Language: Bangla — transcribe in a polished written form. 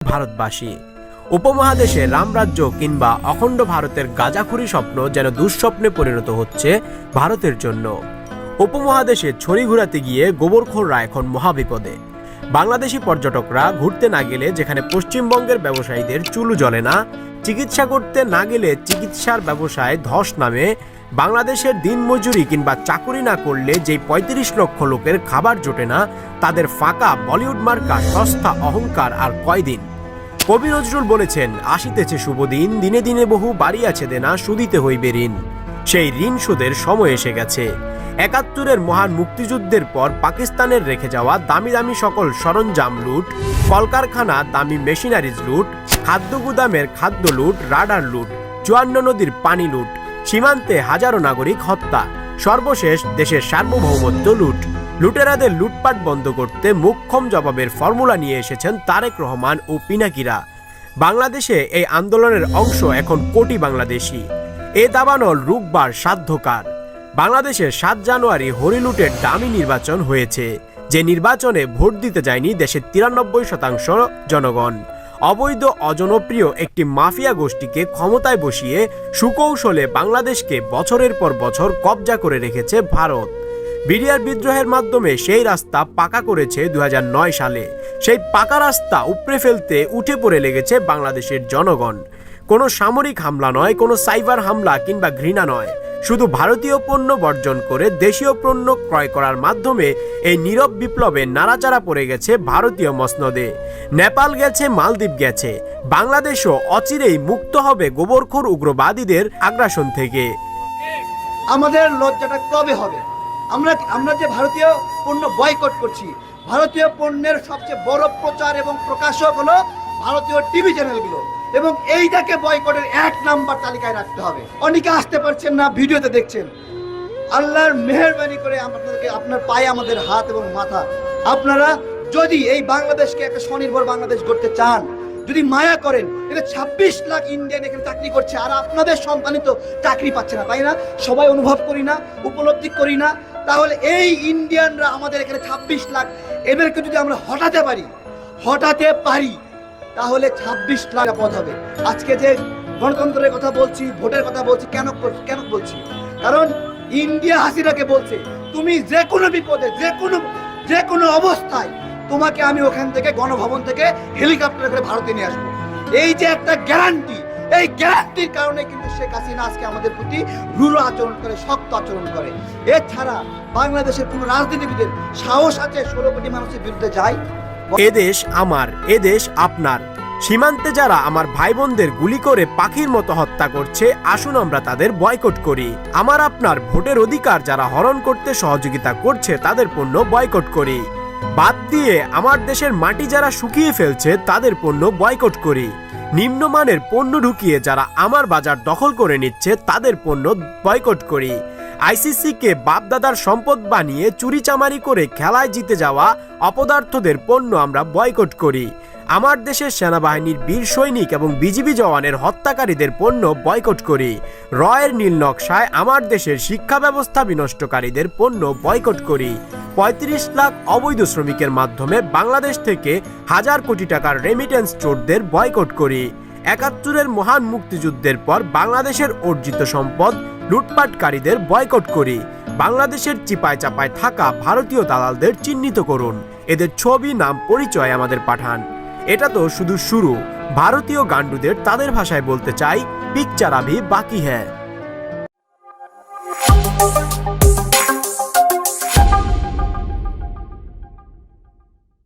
ভারতবাসী। উপমহাদেশে রামরাজ্য কিংবা অখণ্ড ভারতের গাঁজাখুরি স্বপ্ন যেন দুঃস্বপ্নে পরিণত হচ্ছে ভারতের জন্য। উপমহাদেশে ছড়ি ঘুরাতে গিয়ে গোবরখোররা এখন মহাবিপদে। বাংলাদেশি পর্যটকরা ঘুরতে না গেলে যেখানে পশ্চিমবঙ্গের ব্যবসায়ীদের চুলু জ্বলে না, চিকিৎসা করতে না গেলে চিকিৎসার ব্যবসায় ধস নামে, বাংলাদেশের দিনমজুরি কিংবা চাকুরি না করলে যেই ৩৫ লক্ষ লোকের খাবার জোটে না, তাদের ফাঁকা বলিউড মার্কা সস্তা অহংকার আর কয়দিন। কবি নজরুল বলেছেন, আসিতেছে শুভদিন, দিনে দিনে বহু বাড়ি আছে দেনা, শুধিতে হইবে ঋণ। সেই ঋণ শোধের সময় এসে গেছে। ৭১-এর মহান মুক্তিযুদ্ধের পর পাকিস্তানের রেখে যাওয়া দামি দামি সকল সরঞ্জাম লুট, কলকারখানা দামি মেশিনারিজ লুট, খাদ্য গুদামের খাদ্য লুট, রাডার লুট, ৫৪ নদীর পানি লুট, সীমান্তে হাজারো নাগরিক হত্যা, সর্বশেষ দেশের সার্বভৌমত্ব লুট। লুটেরাদের লুটপাট বন্ধ করতে মোক্ষম জবাবের ফর্মুলা নিয়ে এসেছেন তারেক রহমান ও পিনাকিরা। বাংলাদেশে এই আন্দোলনের অংশ এখন কোটি বাংলাদেশি। এ দাবানল রুখবার সাধ্যকার। বাংলাদেশে ৭ জানুয়ারি হরিলুটের দামি নির্বাচন হয়েছে, যে নির্বাচনে ভোট দিতে যায়নি দেশের ৯৩% জনগণ। অবৈধ অজনপ্রিয় একটি মাফিয়া গোষ্ঠীকে ক্ষমতায় বসিয়ে সুকৌশলে বাংলাদেশকে বছরের পর বছর কবজা করে রেখেছে ভারত। বিডিআর বিদ্রোহের মাধ্যমে সেই রাস্তা পাকা করেছে ২০০৯ সালে। সেই পাকা রাস্তা উপড়ে ফেলতে উঠে পড়ে লেগেছে বাংলাদেশের জনগণ। কোনো সামরিক হামলা নয়, কোনো সাইবার হামলা কিংবা ঘৃণা নয়, শুধু ভারতীয় পণ্য বর্জন করে দেশীয় পণ্য ক্রয় করার মাধ্যমে এই নীরব বিপ্লবে নাড়াচাড়া পড়ে গেছে ভারতীয় মসনদে। নেপাল গেছে, মালদ্বীপ গেছে, বাংলাদেশও অচিরেই মুক্ত হবে গোবরখোর উগ্রবাদীদের আগ্রাসন থেকে। আমাদের লজ্জাটা কবে হবে? আমরা যে ভারতীয় পণ্য বয়কট করছি, ভারতীয় পণ্যের সবচেয়ে বড় প্রচার এবং প্রকাশক হলো ভারতীয় টিভি চ্যানেলগুলো, এবং এইটাকে বয়কটের ১ নাম্বার তালিকায় রাখতে হবে। অনেকে আসতে পারছেন না, ভিডিওতে দেখছেন। আল্লাহর মেহেরবানি করে আপনাদেরকে, আপনার পায়ে আমাদের হাত এবং মাথা। আপনারা যদি এই বাংলাদেশকে একটা স্বনির্ভর বাংলাদেশ গড়তে চান, যদি মায়া করেন, এটা ২৬ লাখ ইন্ডিয়ান এখানে চাকরি করছে, আর আপনাদের সন্তানই তো চাকরি পাচ্ছে না, তাই না? সবাই অনুভব করি না, উপলব্ধি করি না? তাহলে এই ইন্ডিয়ানরা আমাদের এখানে ২৬ লাখ, এদেরকে যদি আমরা হটাতে পারি তাহলে ২৬ লাখ পদ হবে। আজকে যে গণতন্ত্রের কথা বলছি, ভোটের কথা বলছি, কেন বলছি? কারণ ইন্ডিয়া হাসিনাকে বলছে, তুমি যে কোনো বিপদে, যে কোনো অবস্থায় তোমাকে আমি ওখান থেকে, গণভবন থেকে হেলিকপ্টার করে ভারতে নিয়ে আসবো। এই যে একটা গ্যারান্টি, এই গ্যারান্টির কারণে কিন্তু শেখ হাসিনা আজকে আমাদের প্রতি রূঢ় আচরণ করে, শক্ত আচরণ করে। এছাড়া বাংলাদেশের কোনো রাজনীতিবিদের সাহস আছে ১৬ কোটি মানুষের বিরুদ্ধে যায়? এদেশ আমার, এদেশ আপনার। সীমান্তে যারা আমার ভাই বোনদের গুলি করে পাখির মতো হত্যা করছে, আসুন আমরা তাদের বয়কট করি। আমার আপনার ভোটের অধিকার যারা হরণ করতে সহযোগিতা করছে, তাদের পণ্য বয়কট করি। বাদ দিয়ে আমার দেশের মাটি যারা শুকিয়ে ফেলছে, তাদের পণ্য বয়কট করি। নিম্নমানের পণ্য ঢুকিয়ে যারা আমার বাজার দখল করে নিচ্ছে, তাদের পণ্য বয়কট করি। আইসিসিকে বাপদাদার সম্পদ বানিয়ে চুরিচামারি করে খেলায় জিতে যাওয়া অপদার্থদের পণ্য আমরা বয়কট করি। আমার দেশের সেনাবাহিনীর বীর সৈনিক এবং বিজিবি জওয়ানের হত্যাকারীদের পণ্য বয়কট করি। রয়ের নীল নকশায় আমার দেশের শিক্ষা ব্যবস্থা বিনষ্টকারীদের পণ্য বয়কট করি। ৩৫ লাখ অবৈধ শ্রমিকের মাধ্যমে বাংলাদেশ থেকে হাজার কোটি টাকার রেমিটেন্স চোরদের বয়কট করি। ৭১-এর মহান মুক্তিযুদ্ধের পর বাংলাদেশের অর্জিত সম্পদ লুটপাটকারীদের বয়কট করি। বাংলাদেশের চিপায় চাপায় থাকা ভারতীয় দালালদের চিহ্নিত করুন, এদের ছবি, নাম, পরিচয় আমাদের পাঠান। এটা তো শুধু শুরু। ভারতীয় গান্ডুদের তাদের ভাষায় বলতে চাই, পিকচার আভি বাকি হ্যায়।